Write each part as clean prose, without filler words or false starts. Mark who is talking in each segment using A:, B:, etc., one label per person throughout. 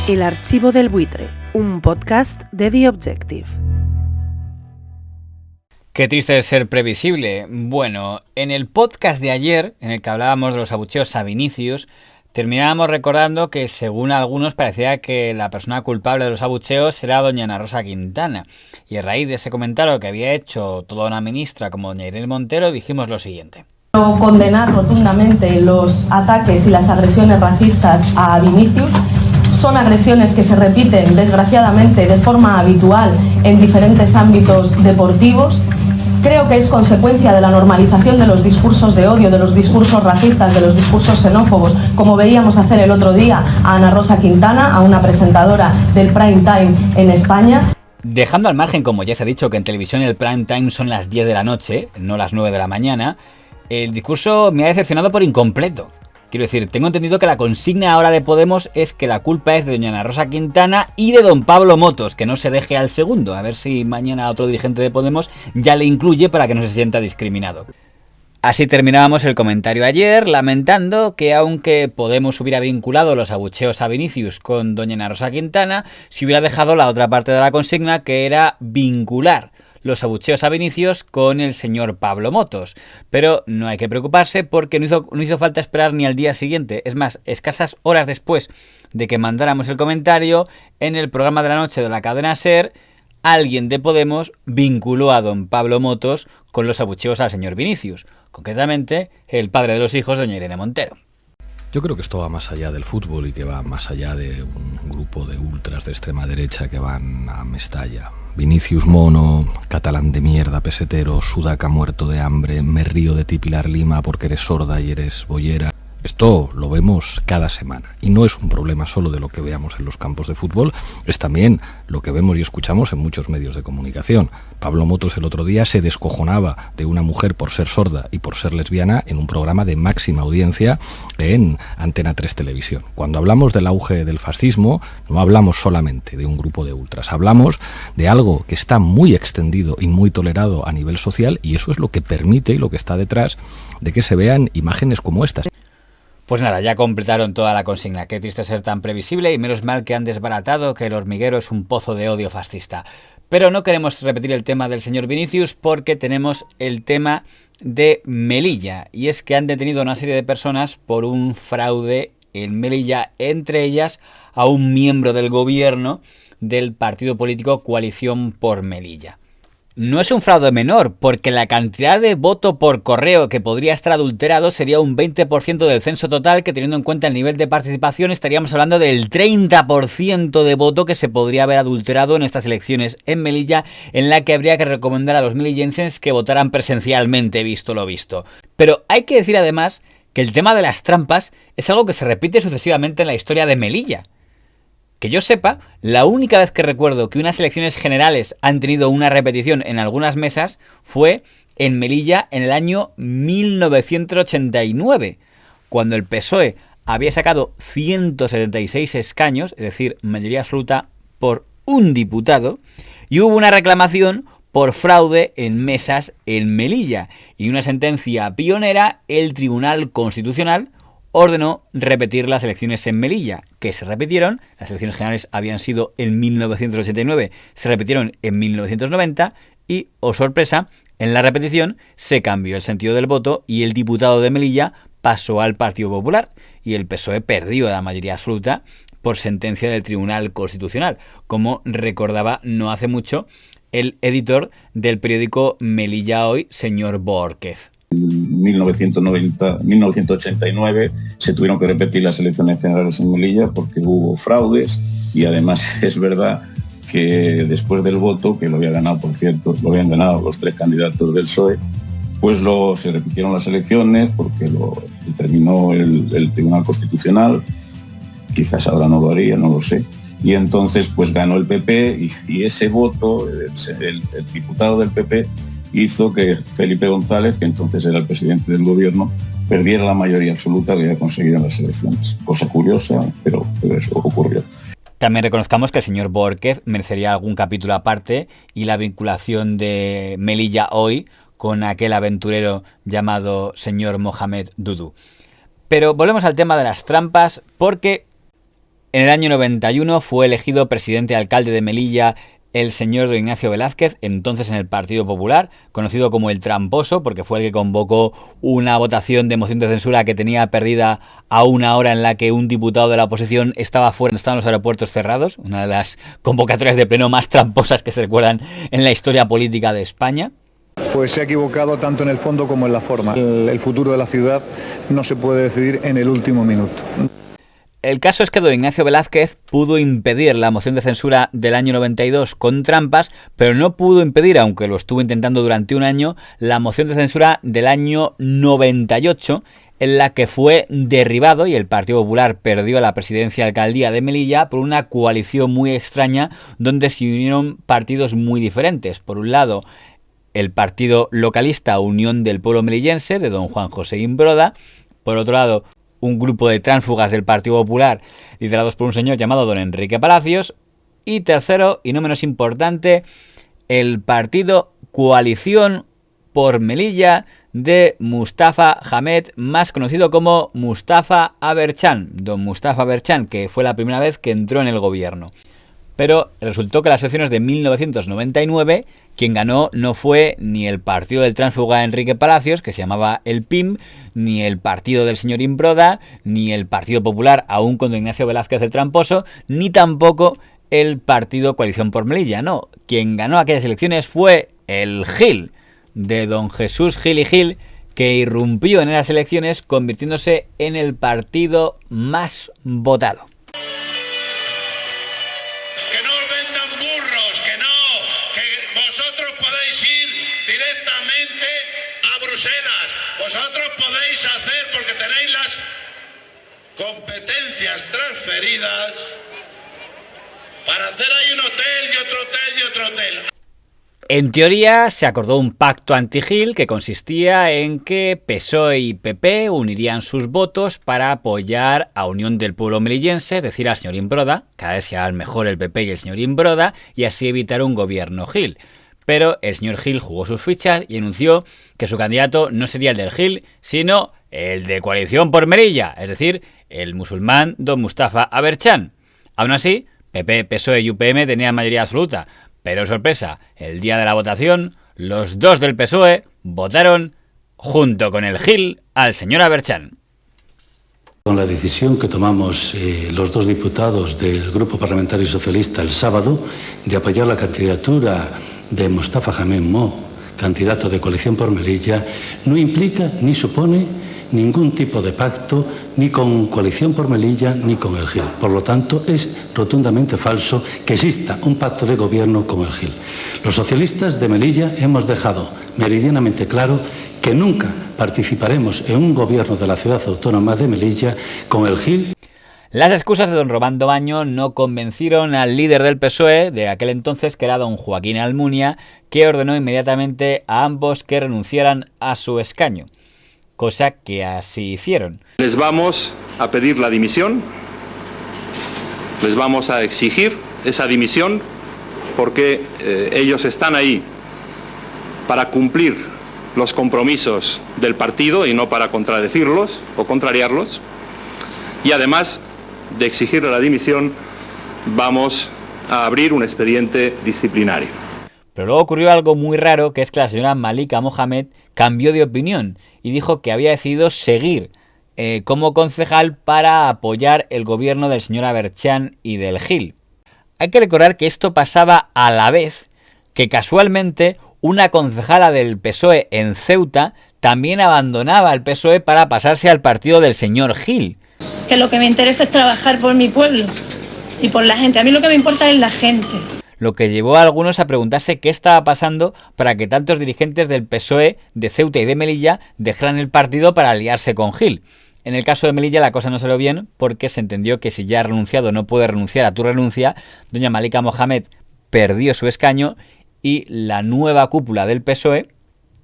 A: El archivo del buitre, un podcast de The Objective.
B: Qué triste es ser previsible. Bueno, en el podcast de ayer, en el que hablábamos de los abucheos a Vinicius, terminábamos recordando que según algunos parecía que la persona culpable de los abucheos era doña Ana Rosa Quintana. Y a raíz de ese comentario que había hecho toda una ministra como doña Irene Montero, dijimos lo siguiente.
C: Condenar rotundamente los ataques y las agresiones racistas a Vinicius. Son agresiones que se repiten, desgraciadamente, de forma habitual en diferentes ámbitos deportivos. Creo que es consecuencia de la normalización de los discursos de odio, de los discursos racistas, de los discursos xenófobos, como veíamos hacer el otro día a Ana Rosa Quintana, a una presentadora del prime time en España.
B: Dejando al margen, como ya se ha dicho, que en televisión el prime time son las 10 de la noche, no las 9 de la mañana, el discurso me ha decepcionado por incompleto. Quiero decir, tengo entendido que la consigna ahora de Podemos es que la culpa es de doña Ana Rosa Quintana y de don Pablo Motos, que no se deje al segundo. A ver si mañana otro dirigente de Podemos ya le incluye para que no se sienta discriminado. Así terminábamos el comentario ayer, lamentando que aunque Podemos hubiera vinculado los abucheos a Vinicius con doña Ana Rosa Quintana, se hubiera dejado la otra parte de la consigna, que era vincular los abucheos a Vinicius con el señor Pablo Motos. Pero no hay que preocuparse porque no hizo falta esperar ni al día siguiente. Es más, escasas horas después de que mandáramos el comentario, en el programa de la noche de la cadena SER, alguien de Podemos vinculó a don Pablo Motos con los abucheos al señor Vinicius. Concretamente, el padre de los hijos, doña Irene Montero.
D: Yo creo que esto va más allá del fútbol y que va más allá de un grupo de ultras de extrema derecha que van a Mestalla. Vinicius mono, catalán de mierda, pesetero, sudaca muerto de hambre, me río de ti Pilar Lima porque eres sorda y eres boyera. Esto lo vemos cada semana y no es un problema solo de lo que veamos en los campos de fútbol, es también lo que vemos y escuchamos en muchos medios de comunicación. Pablo Motos el otro día se descojonaba de una mujer por ser sorda y por ser lesbiana en un programa de máxima audiencia en Antena 3 Televisión. Cuando hablamos del auge del fascismo, no hablamos solamente de un grupo de ultras, hablamos de algo que está muy extendido y muy tolerado a nivel social, y eso es lo que permite y lo que está detrás de que se vean imágenes como estas.
B: Pues nada, ya completaron toda la consigna. Qué triste ser tan previsible y menos mal que han desbaratado que el hormiguero es un pozo de odio fascista. Pero no queremos repetir el tema del señor Vinicius porque tenemos el tema de Melilla. Y es que han detenido a una serie de personas por un fraude en Melilla, entre ellas a un miembro del gobierno del partido político Coalición por Melilla. No es un fraude menor, porque la cantidad de voto por correo que podría estar adulterado sería un 20% del censo total, que teniendo en cuenta el nivel de participación estaríamos hablando del 30% de voto que se podría haber adulterado en estas elecciones en Melilla, en la que habría que recomendar a los melillenses que votaran presencialmente, visto lo visto. Pero hay que decir además que el tema de las trampas es algo que se repite sucesivamente en la historia de Melilla. Que yo sepa, la única vez que recuerdo que unas elecciones generales han tenido una repetición en algunas mesas fue en Melilla en el año 1989, cuando el PSOE había sacado 176 escaños, es decir, mayoría absoluta por un diputado, y hubo una reclamación por fraude en mesas en Melilla, y una sentencia pionera, el Tribunal Constitucional ordenó repetir las elecciones en Melilla, que se repitieron. Las elecciones generales habían sido en 1989, se repitieron en 1990 y, oh sorpresa, en la repetición se cambió el sentido del voto y el diputado de Melilla pasó al Partido Popular y el PSOE perdió la mayoría absoluta por sentencia del Tribunal Constitucional, como recordaba no hace mucho el editor del periódico Melilla Hoy, señor Bórquez.
E: En 1989 se tuvieron que repetir las elecciones generales en Melilla porque hubo fraudes y además es verdad que después del voto, que lo había ganado, por cierto, lo habían ganado los tres candidatos del PSOE, pues se repitieron las elecciones porque lo determinó el Tribunal Constitucional, quizás ahora no lo haría, no lo sé, y entonces pues ganó el PP y ese voto, el diputado del PP, hizo que Felipe González, que entonces era el presidente del gobierno, perdiera la mayoría absoluta que había conseguido en las elecciones. Cosa curiosa, pero eso ocurrió.
B: También reconozcamos que el señor Bórquez merecería algún capítulo aparte y la vinculación de Melilla Hoy con aquel aventurero llamado señor Mohamed Dudu. Pero volvemos al tema de las trampas porque En el año 91 fue elegido presidente alcalde de Melilla el señor don Ignacio Velázquez, entonces en el Partido Popular, conocido como el Tramposo, porque fue el que convocó una votación de moción de censura que tenía perdida a una hora en la que un diputado de la oposición estaba fuera, estaban los aeropuertos cerrados, una de las convocatorias de pleno más tramposas que se recuerdan en la historia política de España.
F: Pues se ha equivocado tanto en el fondo como en la forma. El futuro de la ciudad no se puede decidir en el último minuto.
B: El caso es que don Ignacio Velázquez pudo impedir la moción de censura del año 92 con trampas, pero no pudo impedir, aunque lo estuvo intentando durante un año, la moción de censura del año 98, en la que fue derribado y el Partido Popular perdió la presidencia de alcaldía de Melilla por una coalición muy extraña donde se unieron partidos muy diferentes. Por un lado, el partido localista Unión del Pueblo Melillense, de don Juan José Imbroda. Por otro lado, un grupo de tránsfugas del Partido Popular liderados por un señor llamado don Enrique Palacios. Y tercero, y no menos importante, el partido Coalición por Melilla de Mustafa Hamed, más conocido como Mustafa Aberchán, don Mustafa Aberchán, que fue la primera vez que entró en el gobierno. Pero resultó que las elecciones de 1999, quien ganó no fue ni el partido del tránsfuga Enrique Palacios, que se llamaba el PIM, ni el partido del señor Imbroda, ni el Partido Popular, aún con don Ignacio Velázquez el Tramposo, ni tampoco el partido Coalición por Melilla. No, quien ganó aquellas elecciones fue el Gil, de don Jesús Gil y Gil, que irrumpió en las elecciones convirtiéndose en el partido más votado.
G: Vosotros podéis hacer, porque tenéis las competencias transferidas para hacer ahí un hotel y otro hotel y otro hotel.
B: En teoría se acordó un pacto anti-Gil que consistía en que PSOE y PP unirían sus votos para apoyar a Unión del Pueblo Melillense, es decir, al señor Imbroda, cada vez se hagan mejor el PP y el señor Imbroda, y así evitar un gobierno Gil. Pero el señor Gil jugó sus fichas y anunció que su candidato no sería el del Gil, sino el de Coalición por Melilla, es decir, el musulmán don Mustafa Aberchán. Aún así, PP, PSOE y UPM tenían mayoría absoluta, pero sorpresa, el día de la votación, los dos del PSOE votaron junto con el Gil al señor Aberchán.
H: Con la decisión que tomamos los dos diputados del Grupo Parlamentario Socialista el sábado de apoyar la candidatura de Mustafa Hamed Mo, candidato de Coalición por Melilla, no implica ni supone ningún tipo de pacto ni con Coalición por Melilla ni con el Gil. Por lo tanto, es rotundamente falso que exista un pacto de gobierno con el Gil. Los socialistas de Melilla hemos dejado meridianamente claro que nunca participaremos en un gobierno de la ciudad autónoma de Melilla con el Gil.
B: Las excusas de don Romando Baño no convencieron al líder del PSOE de aquel entonces, que era don Joaquín Almunia, que ordenó inmediatamente a ambos que renunciaran a su escaño, cosa que así hicieron.
I: Les vamos a pedir la dimisión, les vamos a exigir esa dimisión, porque ellos están ahí para cumplir los compromisos del partido y no para contradecirlos o contrariarlos, y además de exigirle la dimisión, vamos a abrir un expediente disciplinario.
B: Pero luego ocurrió algo muy raro, que es que la señora Malika Mohamed cambió de opinión y dijo que había decidido seguir como concejal para apoyar el gobierno del señor Aberchán y del Gil. Hay que recordar que esto pasaba a la vez que casualmente una concejala del PSOE en Ceuta también abandonaba el PSOE para pasarse al partido del señor Gil.
J: Que lo que me interesa es trabajar por mi pueblo y por la gente. A mí lo que me importa es la gente.
B: Lo que llevó a algunos a preguntarse qué estaba pasando para que tantos dirigentes del PSOE de Ceuta y de Melilla dejaran el partido para aliarse con Gil. En el caso de Melilla la cosa no salió bien porque se entendió que si ya has renunciado no puedes renunciar a tu renuncia. Doña Malika Mohamed perdió su escaño y la nueva cúpula del PSOE,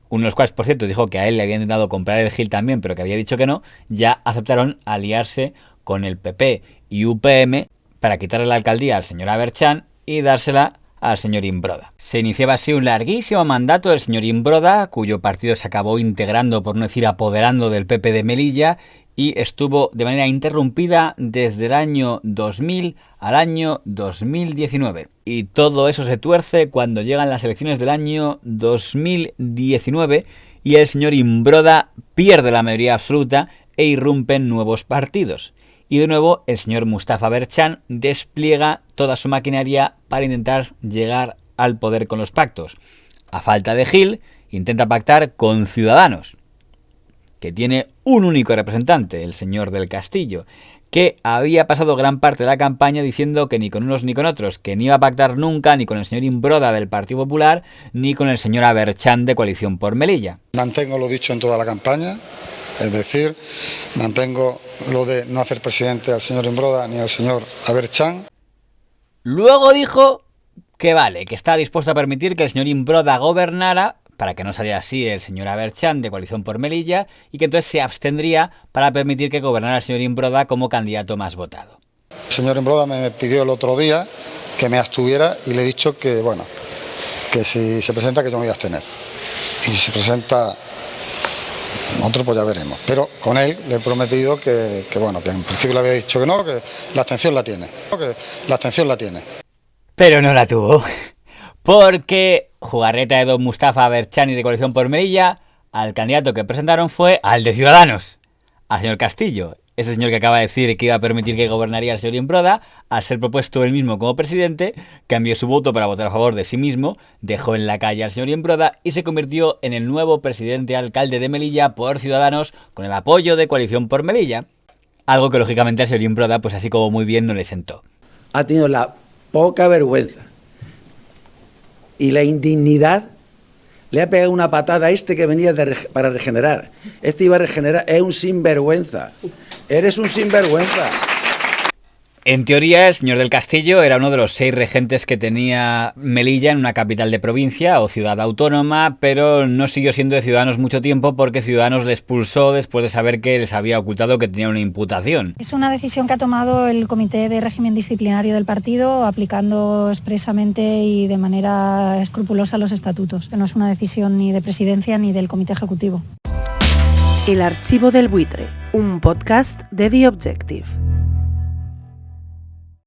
B: uno de los cuales, por cierto, dijo que a él le habían intentado comprar el Gil también, pero que había dicho que no, ya aceptaron aliarse con el PP y UPM para quitarle la alcaldía al señor Aberchán y dársela al señor Imbroda. Se iniciaba así un larguísimo mandato del señor Imbroda, cuyo partido se acabó integrando, por no decir apoderando, del PP de Melilla, y estuvo de manera interrumpida desde el año 2000 al año 2019. Y todo eso se tuerce cuando llegan las elecciones del año 2019 y el señor Imbroda pierde la mayoría absoluta e irrumpen nuevos partidos. Y de nuevo el señor Mustafa Berchan despliega toda su maquinaria para intentar llegar al poder con los pactos. A falta de Gil, intenta pactar con Ciudadanos, que tiene un único representante, el señor del Castillo, que había pasado gran parte de la campaña diciendo que ni con unos ni con otros, que ni iba a pactar nunca ni con el señor Imbroda del Partido Popular, ni con el señor Aberchán de Coalición por Melilla.
K: Mantengo lo dicho en toda la campaña, es decir, mantengo lo de no hacer presidente al señor Imbroda ni al señor Aberchán.
B: Luego dijo que vale, que está dispuesto a permitir que el señor Imbroda gobernara, para que no saliera así el señor Aberchán de Coalición por Melilla, y que entonces se abstendría para permitir que gobernara el señor Imbroda como candidato más votado.
K: El señor Imbroda me pidió el otro día que me abstuviera y le he dicho que, bueno, que si se presenta que yo me voy a abstener. Y si se presenta otro, pues ya veremos. Pero con él le he prometido que bueno, que en principio le había dicho que no, que la abstención la tiene.
B: Pero no la tuvo. Porque jugarreta de don Mustafa Berchani de Coalición por Melilla, al candidato que presentaron fue al de Ciudadanos, al señor Castillo. Ese señor que acaba de decir que iba a permitir que gobernaría el señor Imbroda, al ser propuesto él mismo como presidente, cambió su voto para votar a favor de sí mismo, dejó en la calle al señor Imbroda y se convirtió en el nuevo presidente alcalde de Melilla por Ciudadanos con el apoyo de Coalición por Melilla. Algo que lógicamente al señor Imbroda, pues así como muy bien, no le sentó.
L: Ha tenido la poca vergüenza y la indignidad, le ha pegado una patada a este que venía para regenerar. Este iba a regenerar, es un sinvergüenza. Eres un sinvergüenza.
B: En teoría, el señor del Castillo era uno de los 6 regentes que tenía Melilla en una capital de provincia o ciudad autónoma, pero no siguió siendo de Ciudadanos mucho tiempo porque Ciudadanos le expulsó después de saber que les había ocultado que tenía una imputación.
M: Es una decisión que ha tomado el Comité de Régimen Disciplinario del partido, aplicando expresamente y de manera escrupulosa los estatutos. No es una decisión ni de presidencia ni del Comité Ejecutivo.
A: El Archivo del Buitre, un podcast de The Objective.